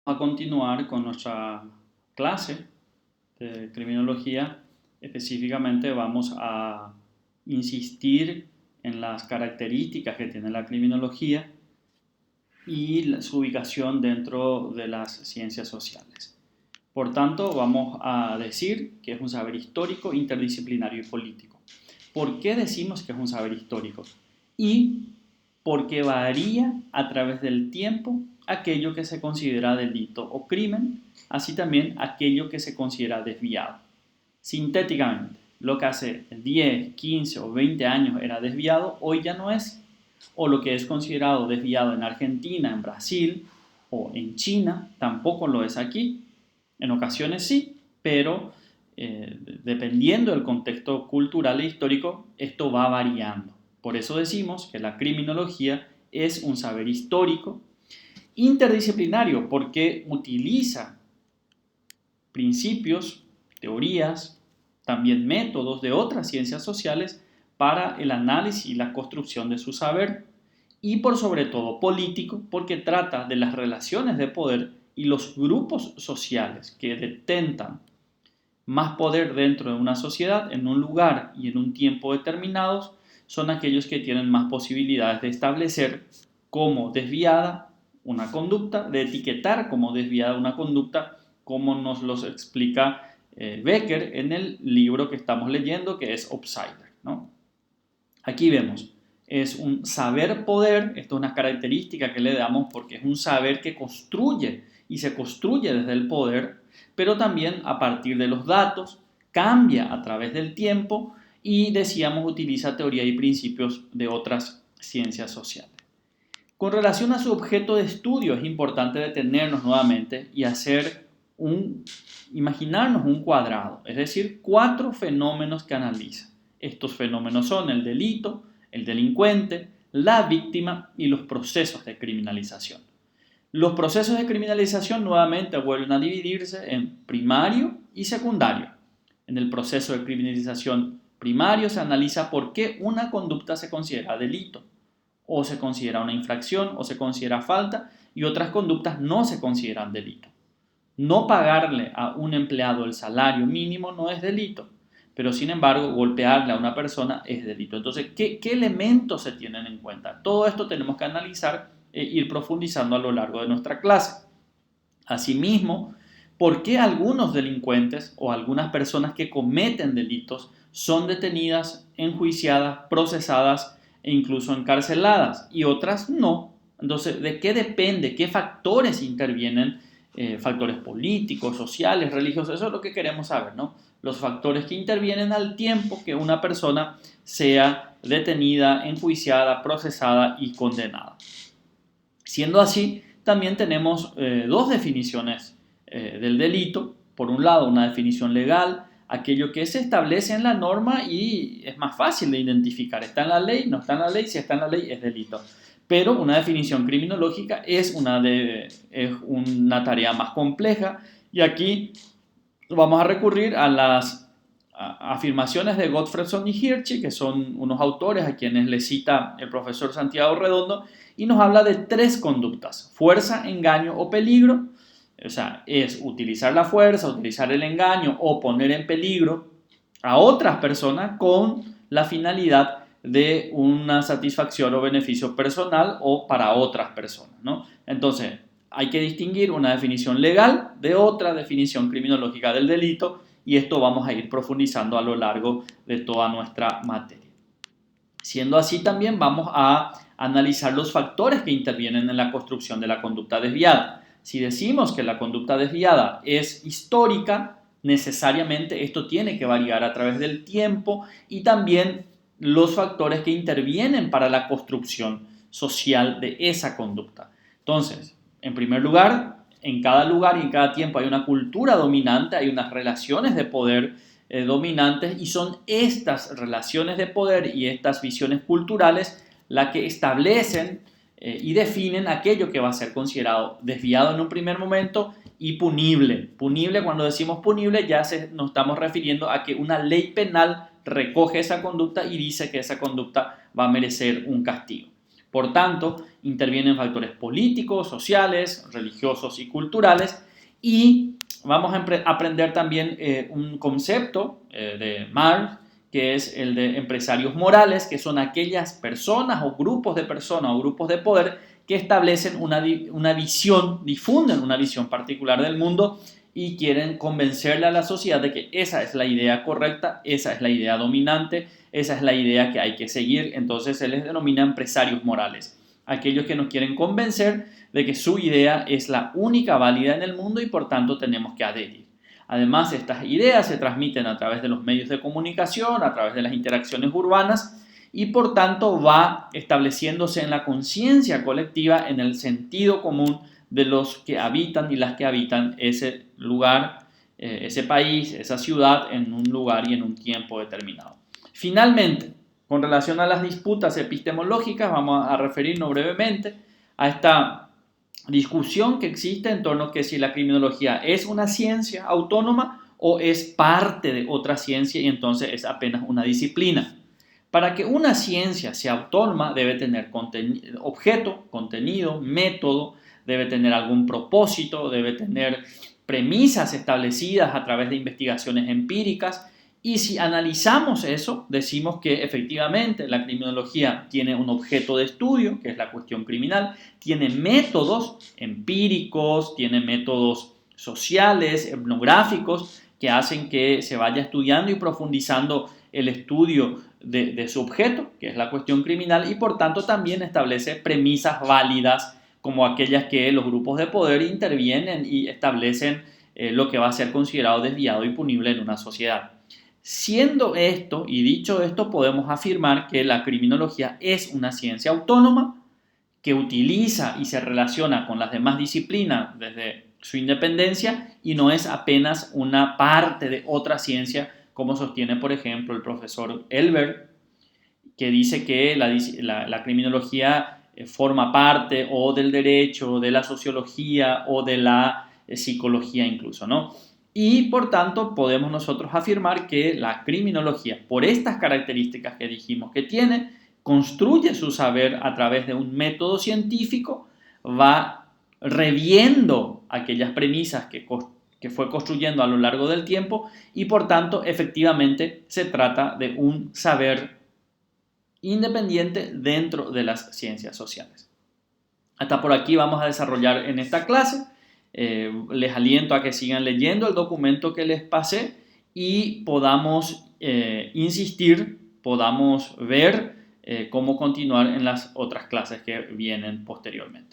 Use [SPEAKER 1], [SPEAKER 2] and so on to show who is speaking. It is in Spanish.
[SPEAKER 1] A continuar con nuestra clase de criminología. Específicamente vamos a insistir en las características que tiene la criminología y su ubicación dentro de las ciencias sociales. Por tanto, vamos a decir que es un saber histórico, interdisciplinario y político. ¿Por qué decimos que es un saber histórico? Y porque varía a través del tiempo aquello que se considera delito o crimen, así también aquello que se considera desviado. Sintéticamente, lo que hace 10, 15 o 20 años era desviado, hoy ya no es. O lo que es considerado desviado en Argentina, en Brasil o en China, tampoco lo es aquí. En ocasiones sí, pero dependiendo del contexto cultural e histórico, esto va variando. Por eso decimos que la criminología es un saber histórico interdisciplinario, porque utiliza principios, teorías, también métodos de otras ciencias sociales para el análisis y la construcción de su saber. Y por sobre todo político, porque trata de las relaciones de poder y los grupos sociales que detentan más poder dentro de una sociedad, en un lugar y en un tiempo determinados, son aquellos que tienen más posibilidades de establecer como desviada una conducta, de etiquetar como desviada una conducta, como nos los explica Becker en el libro que estamos leyendo, que es Outsider, ¿no? Aquí vemos, es un saber poder, esto es una característica que le damos porque es un saber que construye y se construye desde el poder, pero también a partir de los datos, cambia a través del tiempo y decíamos utiliza teoría y principios de otras ciencias sociales. Con relación a su objeto de estudio es importante detenernos nuevamente y imaginarnos un cuadrado, es decir, 4 fenómenos que analiza. Estos fenómenos son el delito, el delincuente, la víctima y los procesos de criminalización. Los procesos de criminalización nuevamente vuelven a dividirse en primario y secundario. En el proceso de criminalización primario se analiza por qué una conducta se considera delito, o se considera una infracción, o se considera falta, y otras conductas no se consideran delito. No pagarle a un empleado el salario mínimo no es delito, pero sin embargo golpearle a una persona es delito. Entonces, ¿qué elementos se tienen en cuenta? Todo esto tenemos que analizar e ir profundizando a lo largo de nuestra clase. Asimismo, ¿por qué algunos delincuentes o algunas personas que cometen delitos son detenidas, enjuiciadas, procesadas e incluso encarceladas y otras no? Entonces, ¿de qué depende? ¿Qué factores intervienen? Factores políticos, sociales, religiosos, eso es lo que queremos saber, ¿no? Los factores que intervienen al tiempo que una persona sea detenida, enjuiciada, procesada y condenada. Siendo así, también tenemos dos definiciones del delito. Por un lado, una definición legal, aquello que se establece en la norma y es más fácil de identificar. ¿Está en la ley? ¿No está en la ley? Si está en la ley, es delito. Pero una definición criminológica es una tarea más compleja y aquí vamos a recurrir a las afirmaciones de Gottfredson y Hirschi, que son unos autores a quienes le cita el profesor Santiago Redondo, y nos habla de 3 conductas: fuerza, engaño o peligro. O sea, es utilizar la fuerza, utilizar el engaño o poner en peligro a otras personas con la finalidad de una satisfacción o beneficio personal o para otras personas, ¿no? Entonces, hay que distinguir una definición legal de otra definición criminológica del delito, y esto vamos a ir profundizando a lo largo de toda nuestra materia. Siendo así, también vamos a analizar los factores que intervienen en la construcción de la conducta desviada. Si decimos que la conducta desviada es histórica, necesariamente esto tiene que variar a través del tiempo y también los factores que intervienen para la construcción social de esa conducta. Entonces, en primer lugar, en cada lugar y en cada tiempo hay una cultura dominante, hay unas relaciones de poder dominantes, y son estas relaciones de poder y estas visiones culturales las que establecen y definen aquello que va a ser considerado desviado en un primer momento y punible. Punible, cuando decimos punible, nos estamos refiriendo a que una ley penal recoge esa conducta y dice que esa conducta va a merecer un castigo. Por tanto, intervienen factores políticos, sociales, religiosos y culturales, y vamos a aprender también un concepto de Marx, que es el de empresarios morales, que son aquellas personas o grupos de personas o grupos de poder que establecen una visión, difunden una visión particular del mundo y quieren convencerle a la sociedad de que esa es la idea correcta, esa es la idea dominante, esa es la idea que hay que seguir. Entonces se les denomina empresarios morales, aquellos que nos quieren convencer de que su idea es la única válida en el mundo y por tanto tenemos que adherir. Además, estas ideas se transmiten a través de los medios de comunicación, a través de las interacciones urbanas y por tanto va estableciéndose en la conciencia colectiva, en el sentido común de los que habitan y las que habitan ese lugar, ese país, esa ciudad, en un lugar y en un tiempo determinado. Finalmente, con relación a las disputas epistemológicas, vamos a referirnos brevemente a esta discusión que existe en torno a que si la criminología es una ciencia autónoma o es parte de otra ciencia y entonces es apenas una disciplina. Para que una ciencia sea autónoma debe tener objeto, contenido, método, debe tener algún propósito, debe tener premisas establecidas a través de investigaciones empíricas. Y si analizamos eso, decimos que efectivamente la criminología tiene un objeto de estudio, que es la cuestión criminal, tiene métodos empíricos, tiene métodos sociales, etnográficos, que hacen que se vaya estudiando y profundizando el estudio de su objeto, que es la cuestión criminal, y por tanto también establece premisas válidas como aquellas que los grupos de poder intervienen y establecen lo que va a ser considerado desviado y punible en una sociedad. Siendo esto y dicho esto, podemos afirmar que la criminología es una ciencia autónoma que utiliza y se relaciona con las demás disciplinas desde su independencia y no es apenas una parte de otra ciencia, como sostiene, por ejemplo, el profesor Elber, que dice que la criminología forma parte o del derecho, de la sociología o de la psicología incluso, ¿no? Y por tanto podemos nosotros afirmar que la criminología, por estas características que dijimos que tiene, construye su saber a través de un método científico, va reviendo aquellas premisas que fue construyendo a lo largo del tiempo y por tanto efectivamente se trata de un saber independiente dentro de las ciencias sociales. Hasta por aquí vamos a desarrollar en esta clase. Les aliento a que sigan leyendo el documento que les pasé y podamos insistir, podamos ver cómo continuar en las otras clases que vienen posteriormente.